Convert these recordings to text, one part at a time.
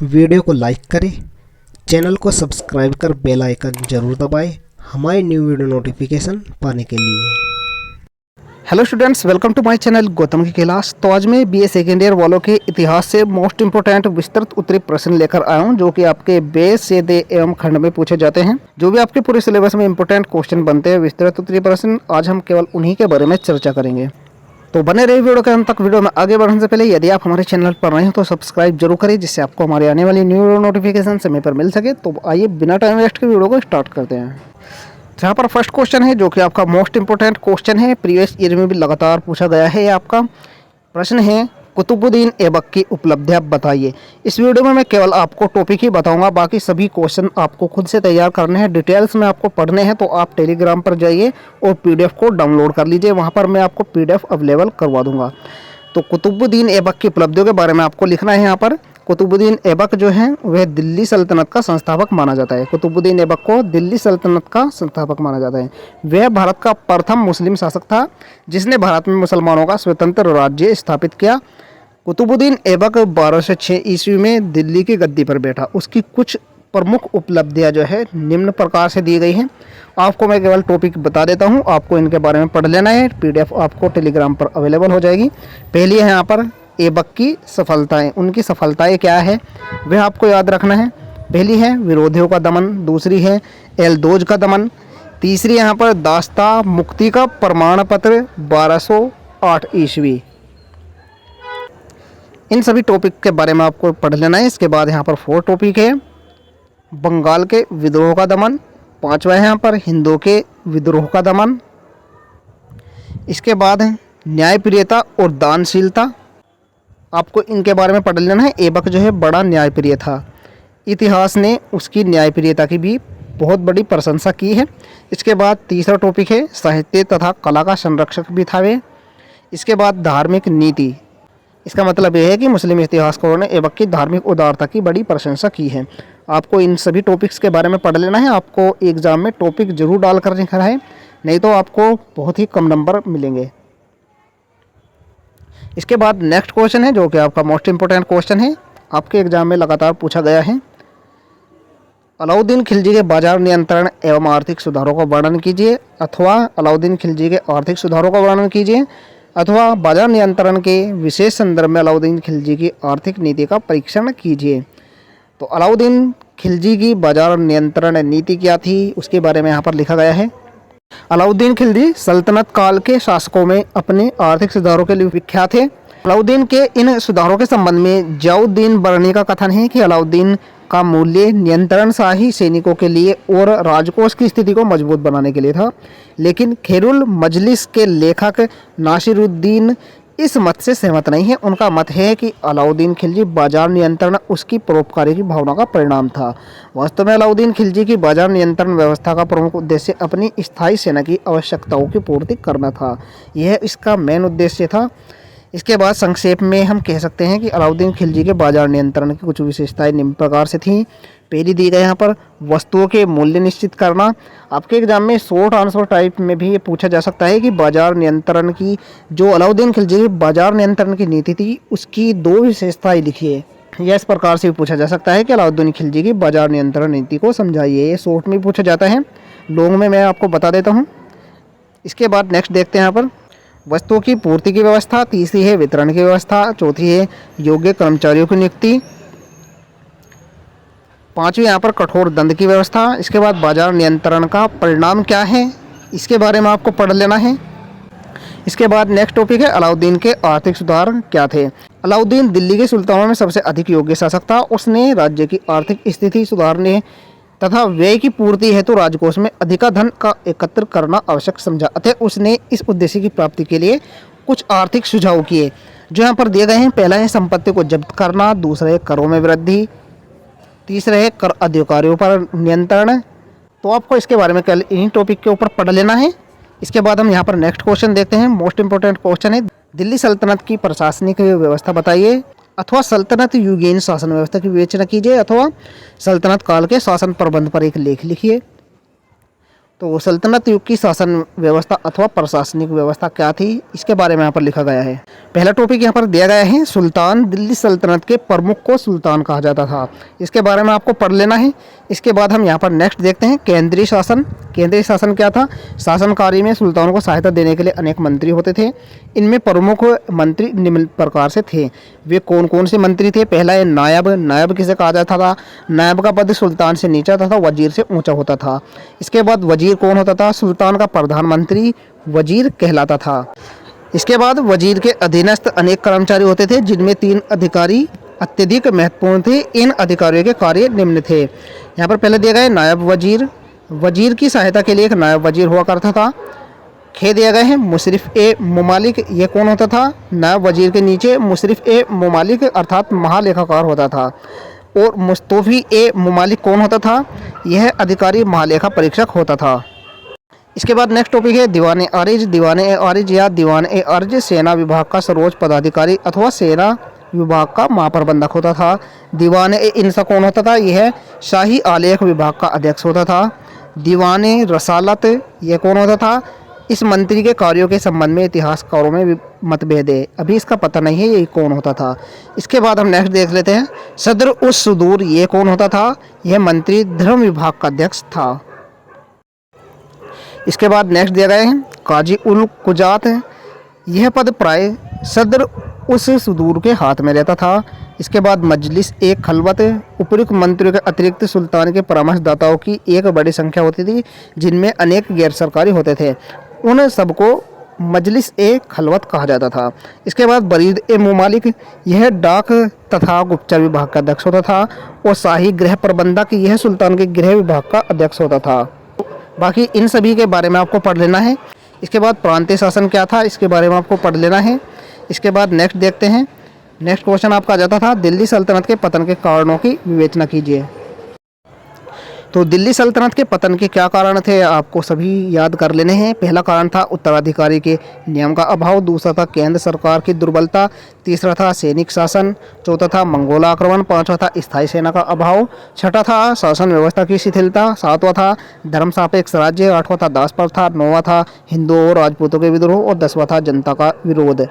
Video को like करें, channel को सब्सक्राइब कर बेल आइकन जरूर दबाएं हमारी न्यू वीडियो नोटिफिकेशन पाने के लिए। Hello students, welcome to my channel Gautam की क्लास। तो आज मैं बीए सेकेंड ईयर वालों के इतिहास से मोस्ट इंपोर्टेंट विस्तृत उत्तरी प्रश्न लेकर आया हूं, जो कि आपके बेस से दे एवं खंड में पूछे जाते हैं। जो भी आपके पूरे सिलेबस में इंपोर्टेंट क्वेश्चन बनते हैं विस्तृत उत्तरी प्रश्न, आज हम केवल उन्हीं के बारे में चर्चा करेंगे। तो बने रहिए वीडियो के अंत तक। वीडियो में आगे बढ़ने से पहले यदि आप हमारे चैनल पर नए हो तो सब्सक्राइब जरूर करें, जिससे आपको हमारी आने वाली न्यू वीडियो नोटिफिकेशन समय पर मिल सके। तो आइए बिना टाइम वेस्ट के वीडियो को स्टार्ट करते हैं। जहाँ पर फर्स्ट क्वेश्चन है, जो कि आपका मोस्ट इंपोर्टेंट क्वेश्चन है, प्रीवियस ईयर में भी लगातार पूछा गया है। ये आपका प्रश्न है, कुतुबुद्दीन ऐबक की उपलब्धियाँ बताइए। इस वीडियो में मैं केवल आपको टॉपिक ही बताऊंगा, बाकी सभी क्वेश्चन आपको खुद से तैयार करने हैं। डिटेल्स में आपको पढ़ने हैं तो आप टेलीग्राम पर जाइए और पीडीएफ को डाउनलोड कर लीजिए, वहाँ पर मैं आपको पीडीएफ अवेलेबल करवा दूंगा। तो कुतुबुद्दीन ऐबक की उपलब्धियों के बारे में आपको लिखना है। यहाँ पर कुतुबुद्दीन ऐबक जो है वह दिल्ली सल्तनत का संस्थापक माना जाता है। कुतुबुद्दीन ऐबक को दिल्ली सल्तनत का संस्थापक माना जाता है। वह भारत का प्रथम मुस्लिम शासक था जिसने भारत में मुसलमानों का स्वतंत्र राज्य स्थापित किया। कुतुबुद्दीन ऐबक 1206 ईस्वी में दिल्ली की गद्दी पर बैठा। उसकी कुछ प्रमुख उपलब्धियां जो है निम्न प्रकार से दी गई हैं। आपको मैं केवल टॉपिक बता देता हूं, आपको इनके बारे में पढ़ लेना है। पीडीएफ आपको टेलीग्राम पर अवेलेबल हो जाएगी। पहली है यहाँ पर ऐबक की सफलताएं। उनकी सफलताएं क्या है वह आपको याद रखना है। पहली है विरोधियों का दमन, दूसरी है एलदोज का दमन, तीसरी यहाँ पर दास्ता मुक्ति का प्रमाण पत्र 1208 ईस्वी। इन सभी टॉपिक के बारे में आपको पढ़ लेना है। इसके बाद यहाँ पर 4 टॉपिक है, बंगाल के विद्रोह का दमन, 5वां है यहाँ पर हिंदुओं के विद्रोह का दमन। इसके बाद है न्यायप्रियता और दानशीलता। आपको इनके बारे में पढ़ लेना है। ऐबक जो है बड़ा न्यायप्रिय था। इतिहास ने उसकी न्यायप्रियता की भी बहुत बड़ी प्रशंसा की है। इसके बाद तीसरा टॉपिक है साहित्य तथा कला का संरक्षक भी था वे। इसके बाद धार्मिक नीति। इसका मतलब यह है कि मुस्लिम इतिहासकारों ने ऐबक की धार्मिक उदारता की बड़ी प्रशंसा की है। आपको इन सभी टॉपिक्स के बारे में पढ़ लेना है। आपको एग्जाम में टॉपिक जरूर डाल कर लिखना है, नहीं तो आपको बहुत ही कम नंबर मिलेंगे। इसके बाद नेक्स्ट क्वेश्चन है, जो कि आपका मोस्ट इंपोर्टेंट क्वेश्चन है, आपके एग्जाम में लगातार पूछा गया है। अलाउद्दीन खिलजी के बाजार नियंत्रण एवं आर्थिक सुधारों का वर्णन कीजिए, अथवा अलाउद्दीन खिलजी के आर्थिक सुधारों का वर्णन कीजिए, अथवा बाजार नियंत्रण के विशेष संदर्भ में अलाउद्दीन खिलजी की आर्थिक नीति का परीक्षण कीजिए। तो अलाउद्दीन खिलजी की बाजार नियंत्रण नीति क्या थी, उसके बारे में यहाँ पर लिखा गया है। अलाउद्दीन खिलजी सल्तनत काल के शासकों में अपने आर्थिक सुधारों के लिए विख्यात थे। अलाउद्दीन के इन सुधारों के संबंध में जियाउद्दीन बरनी का कथन है कि अलाउद्दीन का मूल्य नियंत्रण शाही सैनिकों के लिए और राजकोष की स्थिति को मजबूत बनाने के लिए था। लेकिन खैरुल मजलिस के लेखक नासिरुद्दीन इस मत से सहमत नहीं है। उनका मत है कि अलाउद्दीन खिलजी बाजार नियंत्रण उसकी परोपकारी की भावना का परिणाम था। वास्तव में अलाउद्दीन खिलजी की बाजार नियंत्रण व्यवस्था का प्रमुख उद्देश्य अपनी स्थायी सेना की आवश्यकताओं की पूर्ति करना था। यह इसका मेन उद्देश्य था। इसके बाद संक्षेप में हम कह सकते हैं कि अलाउद्दीन खिलजी के बाजार नियंत्रण की कुछ विशेषताएं निम्न प्रकार से थीं। पहली दी गई यहाँ पर वस्तुओं के मूल्य निश्चित करना। आपके एग्जाम में शॉर्ट आंसर टाइप में भी ये पूछा जा सकता है कि बाजार नियंत्रण की जो अलाउद्दीन खिलजी की बाजार नियंत्रण की नीति थी उसकी 2 विशेषताएं लिखिए। यह इस प्रकार से भी पूछा जा सकता है कि अलाउद्दीन खिलजी की बाजार नियंत्रण नीति को समझाइए। ये शॉर्ट में पूछा जाता है, लॉन्ग में मैं आपको बता देता हूँ। इसके बाद नेक्स्ट देखते हैं यहाँ पर वस्तुओं की पूर्ति की व्यवस्था, तीसरी है वितरण की व्यवस्था, चौथी है योग्य कर्मचारियों की नियुक्ति, 5वीं यहाँ पर कठोर दंड की व्यवस्था। इसके बाद बाजार नियंत्रण का परिणाम क्या है, इसके बारे में आपको पढ़ लेना है। इसके बाद नेक्स्ट टॉपिक है अलाउद्दीन के आर्थिक सुधार क्या थे। अलाउद्दीन दिल्ली के सुल्तानों में सबसे अधिक योग्य शासक था। उसने राज्य की आर्थिक स्थिति सुधारने तथा व्यय की पूर्ति हेतु राजकोष में अधिका धन का एकत्र करना आवश्यक समझा। अतः उसने इस उद्देश्य की प्राप्ति के लिए कुछ आर्थिक सुझाव किए, जो यहाँ पर दिए गए हैं। पहला है संपत्ति को जब्त करना, दूसरा है करों में वृद्धि, तीसरा है कर अधिकारियों पर नियंत्रण। तो आपको इसके बारे में कल इन्हीं टॉपिक के ऊपर पढ़ लेना है। इसके बाद हम यहाँ पर नेक्स्ट क्वेश्चन देखते हैं। मोस्ट इंपोर्टेंट क्वेश्चन है, दिल्ली सल्तनत की प्रशासनिक व्यवस्था बताइए, अथवा सल्तनत युगीन शासन व्यवस्था की विवेचना कीजिए, अथवा सल्तनत काल के शासन प्रबंध पर एक लेख लिखिए। तो सल्तनत युग की शासन व्यवस्था अथवा प्रशासनिक व्यवस्था क्या थी, इसके बारे में यहाँ पर लिखा गया है। पहला टॉपिक यहाँ पर दिया गया है, सुल्तान। दिल्ली सल्तनत के प्रमुख को सुल्तान कहा जाता था। इसके बारे में आपको पढ़ लेना है। इसके बाद हम यहाँ पर नेक्स्ट देखते हैं, केंद्रीय शासन। केंद्रीय शासन क्या था? शासन कार्य में सुल्तान को सहायता देने के लिए अनेक मंत्री होते थे। इनमें प्रमुख मंत्री निम्न प्रकार से थे। वे कौन कौन से मंत्री थे? पहला है नायब। नायब किसे कहा जाता था? नायब का पद सुल्तान से नीचा तथा वजीर से ऊंचा होता था। इसके बाद वजीर कौन होता था? सुल्तान का प्रधानमंत्री वजीर कहलाता था। इसके बाद वजीर के अधीनस्थ अनेक कर्मचारी होते थे, जिनमें 3 अधिकारी अत्यधिक महत्वपूर्ण थे। इन अधिकारियों के कार्य निम्न थे। यहाँ पर पहले दिया गया है नायब वजीर। वजीर की सहायता के लिए एक नायब वजीर हुआ करता था। खे दिया गया है मुशरिफ ए मुमालिक। ये कौन होता था? नायब वजीर के नीचे मुशरिफ ए मुमालिक अर्थात महालेखाकार होता था। और मुस्तौफी ए मुमालिक कौन होता था? यह अधिकारी महालेखा परीक्षक होता था। इसके बाद नेक्स्ट टॉपिक है दीवान ए आरिज। दीवान ए आरिज या दीवान ए अर्ज सेना विभाग का सर्वोच्च पदाधिकारी अथवा सेना विभाग का महाप्रबंधक होता था। दीवान ए इनसा कौन होता था? यह शाही आलेख विभाग का अध्यक्ष होता था। दीवान ए रसालत यह कौन होता था? इस मंत्री के कार्यों के संबंध में इतिहासकारों में मतभेद है, अभी इसका पता नहीं है ये कौन होता था। इसके बाद हम नेक्स्ट देख लेते हैं, सदर उस सुदूर ये कौन होता था? यह मंत्री धर्म विभाग का अध्यक्ष था। इसके बाद नेक्स्ट दिया गया है काजी उल कुजात। यह पद प्राय सदर उस सुदूर के हाथ में रहता था। इसके बाद मजलिस एक खलवत। उपयुक्त मंत्रियों के अतिरिक्त सुल्तान के परामर्शदाताओं की एक बड़ी संख्या होती थी, जिनमें अनेक गैर सरकारी होते थे। उन सबको मजलिस ए खलवत कहा जाता था। इसके बाद बरीद ए मुमालिक। यह डाक तथा गुप्तचर विभाग का अध्यक्ष होता था। और शाही गृह प्रबंधक यह सुल्तान के गृह विभाग का अध्यक्ष होता था। बाकी इन सभी के बारे में आपको पढ़ लेना है। इसके बाद प्रांतीय शासन क्या था, इसके बारे में आपको पढ़ लेना है। इसके बाद नेक्स्ट देखते हैं। नेक्स्ट क्वेश्चन आपका आ जाता था, दिल्ली सल्तनत के पतन के कारणों की विवेचना कीजिए। तो दिल्ली सल्तनत के पतन के क्या कारण थे, आपको सभी याद कर लेने हैं। पहला कारण था उत्तराधिकारी के नियम का अभाव। दूसरा था केंद्र सरकार की दुर्बलता। तीसरा था सैनिक शासन। चौथा था मंगोल आक्रमण। पांचवा था स्थायी सेना का अभाव। छठा था शासन व्यवस्था की शिथिलता। सातवां था धर्म सापेक्ष राज्य। आठवां था दास प्रथा। नौवां था हिंदुओं और राजपूतों के विद्रोह। और 10वां था जनता का विरोध।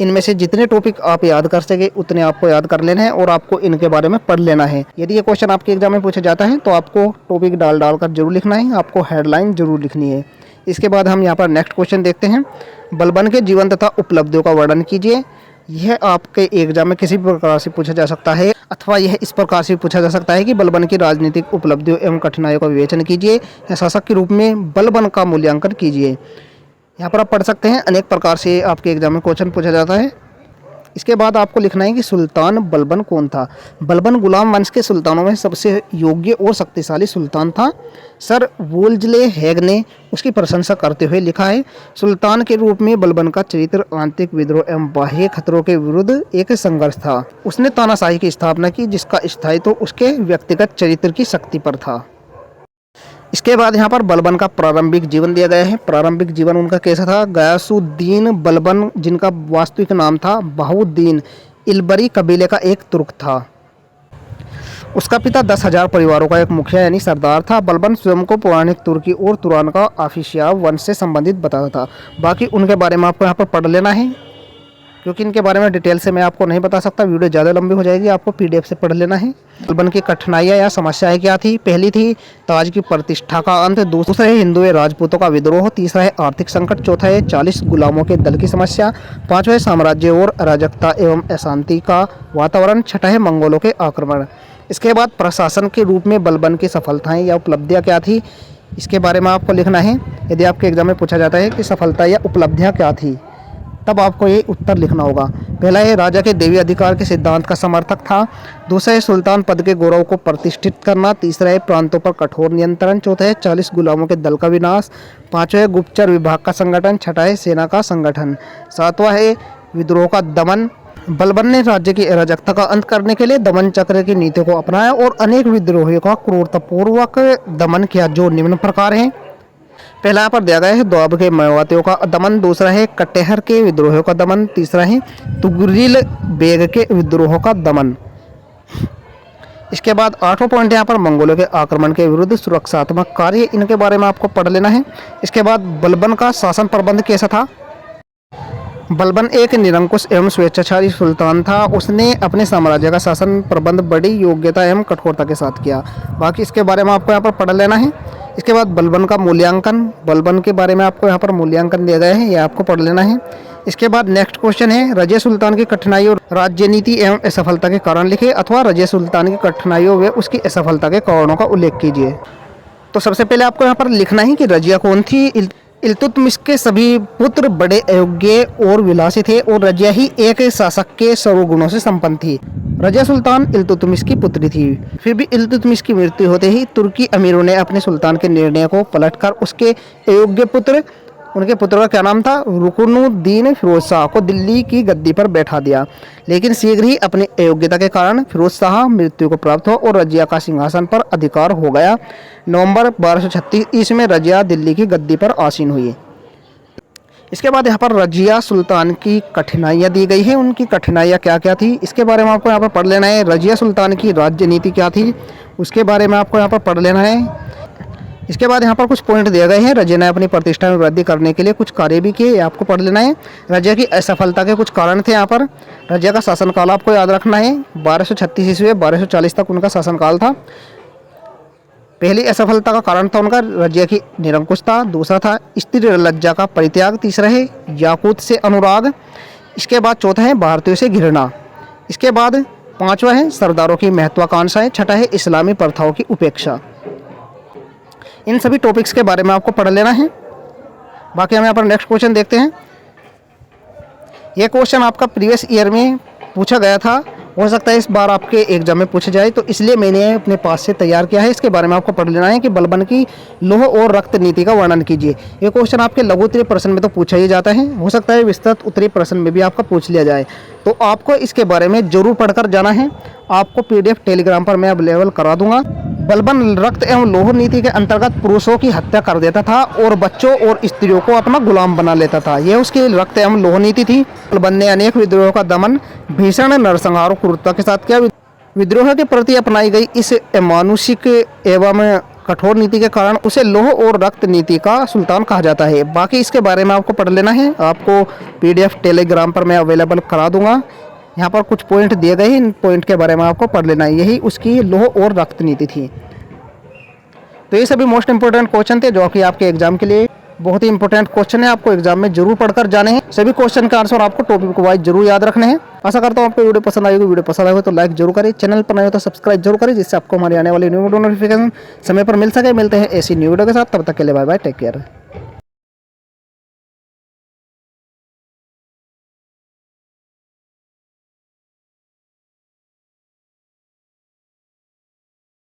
इनमें से जितने टॉपिक आप याद कर सके उतने आपको याद कर लेना है और आपको इनके बारे में पढ़ लेना है। यदि ये क्वेश्चन आपके एग्जाम में पूछा जाता है तो आपको टॉपिक डाल कर जरूर लिखना है, आपको हेडलाइन जरूर लिखनी है। इसके बाद हम यहाँ पर नेक्स्ट क्वेश्चन देखते हैं, बलबन के जीवन तथा उपलब्धियों का वर्णन कीजिए। यह आपके एग्जाम में किसी भी प्रकार से पूछा जा सकता है, अथवा यह इस प्रकार से पूछा जा सकता है कि बलबन की राजनीतिक उपलब्धियों एवं कठिनाइयों का विवेचन कीजिए या शासक के रूप में बलबन का मूल्यांकन कीजिए। यहाँ पर आप पढ़ सकते हैं, अनेक प्रकार से आपके एग्जाम में क्वेश्चन पूछा जाता है। इसके बाद आपको लिखना है कि सुल्तान बलबन कौन था। बलबन गुलाम वंश के सुल्तानों में सबसे योग्य और शक्तिशाली सुल्तान था। सर वोल्जले हैग ने उसकी प्रशंसा करते हुए लिखा है, सुल्तान के रूप में बलबन का चरित्र आंतरिक विद्रोह एवं बाह्य खतरों के विरुद्ध एक संघर्ष था। उसने तानाशाही की स्थापना की, जिसका स्थायित्व उसके व्यक्तिगत चरित्र की शक्ति पर था। इसके बाद यहाँ पर बलबन का प्रारंभिक जीवन दिया गया है। प्रारंभिक जीवन उनका कैसा था? गयासुद्दीन बलबन, जिनका वास्तविक नाम था बहाउद्दीन, इलबरी कबीले का एक तुर्क था। उसका पिता 10,000 परिवारों का एक मुखिया यानी सरदार था। बलबन स्वयं को पौराणिक तुर्की और तुरान का आफिशियाव वंश से संबंधित बताता था। बाकी उनके बारे में आपको यहाँ पर पढ़ लेना है, क्योंकि इनके बारे में डिटेल से मैं आपको नहीं बता सकता, वीडियो ज़्यादा लंबी हो जाएगी, आपको PDF से पढ़ लेना है। बलबन की कठिनाइयाँ या समस्याएं क्या थी? पहली थी ताज की प्रतिष्ठा का अंत। दूसरा है हिंदू राजपूतों का विद्रोह। तीसरा है आर्थिक संकट। चौथा है 40 गुलामों के दल की समस्या। पांचवा है साम्राज्य और अराजकता एवं अशांति का वातावरण। छठा है मंगोलों के आक्रमण। इसके बाद प्रशासन के रूप में बलबन की सफलताएँ या उपलब्धियाँ क्या थी, इसके बारे में आपको लिखना है। यदि आपके एग्जाम में पूछा जाता है कि सफलता या उपलब्धियाँ क्या थी, तब आपको ये उत्तर लिखना होगा। पहला है राजा के देवी अधिकार के सिद्धांत का समर्थक था। दूसरा है सुल्तान पद के गौरव को प्रतिष्ठित करना। तीसरा है प्रांतों पर कठोर नियंत्रण। चौथा है 40 गुलामों के दल का विनाश। पांचवा है गुप्तचर विभाग का संगठन। छठा है सेना का संगठन। सातवां है विद्रोह का दमन। बलबन ने राज्य की अराजकता का अंत करने के लिए दमन चक्र की नीति को अपनाया और अनेक विद्रोहियों का क्रूरतापूर्वक दमन किया, जो निम्न प्रकार हैं। पहला यहाँ पर दिया गया है दोआब के मेवातियों का दमन। दूसरा है कटेहर के विद्रोहों का दमन। तीसरा है तुगरिल बेग के विद्रोहों का दमन। इसके बाद 8वां पॉइंट यहाँ पर मंगोलों के आक्रमण के विरुद्ध सुरक्षात्मक कार्य, इनके बारे में आपको पढ़ लेना है। इसके बाद बलबन का शासन प्रबंध कैसा था। बलबन एक निरंकुश एवं स्वेच्छाचारी सुल्तान था। उसने अपने साम्राज्य का शासन प्रबंध बड़ी योग्यता एवं कठोरता के साथ किया। बाकी इसके बारे में आपको यहाँ पर पढ़ लेना है। इसके बाद बलबन का मूल्यांकन, बलबन के बारे में आपको यहाँ पर मूल्यांकन दिया गया है, यह आपको पढ़ लेना है। इसके बाद नेक्स्ट क्वेश्चन है, रजिया सुल्तान की कठिनाइयों राज्य नीति एवं असफलता के कारण लिखे, अथवा रजिया सुल्तान की कठिनाइयों व उसकी असफलता के कारणों का उल्लेख कीजिए। तो सबसे पहले आपको यहाँ पर लिखना है कि रजिया कौन थी। इल्तुतमिश के सभी पुत्र बड़े अयोग्य और विलासी थे और रजिया ही एक शासक के सर्वगुणों से संपन्न थी। रजिया सुल्तान इल्तुतमिश की पुत्री थी। फिर भी इल्तुतमिश की मृत्यु होते ही तुर्की अमीरों ने अपने सुल्तान के निर्णय को पलटकर उसके अयोग्य पुत्र, उनके पुत्र का क्या नाम था, रुकनुद्दीन फिरोज शाह को दिल्ली की गद्दी पर बैठा दिया। लेकिन शीघ्र ही अपनी अयोग्यता के कारण फिरोज शाह मृत्यु को प्राप्त हुआ और रजिया का सिंहासन पर अधिकार हो गया। नवंबर 1236 ईस्वी में रजिया दिल्ली की गद्दी पर आसीन हुई। इसके बाद यहाँ पर रजिया सुल्तान की कठिनाइयाँ दी गई है। उनकी कठिनाइयाँ क्या क्या थी, इसके बारे में आपको यहाँ पर पढ़ लेना है। रजिया सुल्तान की राज्य नीति क्या थी, उसके बारे में आपको यहाँ पर पढ़ लेना है। इसके बाद यहाँ पर कुछ पॉइंट दिए गए हैं। रजिया ने अपनी प्रतिष्ठा में वृद्धि करने के लिए कुछ कार्य भी किए, आपको पढ़ लेना है। रजिया की असफलता के कुछ कारण थे। यहाँ पर रजिया का शासनकाल आपको याद रखना है, 1236 ईस्वी 1240 तक उनका शासनकाल था। पहली असफलता का कारण था उनका रजिया की निरंकुशता, दूसरा था स्त्री लज्जा का परित्याग, तीसरा है याकूत से अनुराग, इसके बाद चौथा है भारतीयों से घृणा, इसके बाद पांचवा है सरदारों की महत्वाकांक्षाएं, छठा है इस्लामी प्रथाओं की उपेक्षा। इन सभी टॉपिक्स के बारे में आपको पढ़ लेना है। बाकी हम यहाँ पर नेक्स्ट क्वेश्चन देखते हैं। ये क्वेश्चन आपका प्रीवियस ईयर में पूछा गया था, हो सकता है इस बार आपके एग्जाम में पूछा जाए, तो इसलिए मैंने अपने पास से तैयार किया है। इसके बारे में आपको पढ़ लेना है कि बलबन की लौह और रक्त नीति का वर्णन कीजिए। ये क्वेश्चन आपके लघु उत्तरीय प्रश्न में तो पूछा ही जाता है, हो सकता है विस्तृत उत्तरीय प्रश्न में भी आपका पूछ लिया जाए, तो आपको इसके बारे में जरूर पढ़कर जाना है। आपको PDF टेलीग्राम पर मैं अवेलेबल करा दूंगा। बलबन रक्त एवं लौह नीति के अंतर्गत पुरुषों की हत्या कर देता था और बच्चों और स्त्रियों को अपना गुलाम बना लेता था, यह उसकी रक्त एवं लौह नीति थी। बलबन ने अनेक विद्रोहों का दमन भीषण नरसंहार क्रूरता के साथ किया। विद्रोह के प्रति अपनाई गई इस अमानुषिक एवं कठोर नीति के कारण उसे लौह और रक्त नीति का सुल्तान कहा जाता है। बाकी इसके बारे में आपको पढ़ लेना है, आपको PDF टेलीग्राम पर मैं अवेलेबल करा दूंगा। यहाँ पर कुछ पॉइंट दिए गए हैं, इन पॉइंट के बारे में आपको पढ़ लेना है, यही उसकी लौह और रक्त नीति थी। तो ये सभी मोस्ट इंपोर्टेंट क्वेश्चन थे जो कि आपके एग्जाम के लिए बहुत ही इंपॉर्टेंट क्वेश्चन है, आपको एग्जाम में जरूर पढ़कर जाने हैं। सभी क्वेश्चन का आंसर आपको टॉपिक वाइज जरूर याद रखने हैं। आशा करता हूँ आपको वीडियो पसंद आएगी। वीडियो पसंद आएगा तो लाइक जरूर करें, चैनल पर नए हो तो सब्सक्राइब जरूर करें, जिससे आपको हमारी आने वाली न्यू वीडियो नोटिफिकेशन समय पर मिल सके। मिलते हैं ऐसी न्यू वीडियो के साथ, तब तक के लिए बाय बाय, टेक केयर।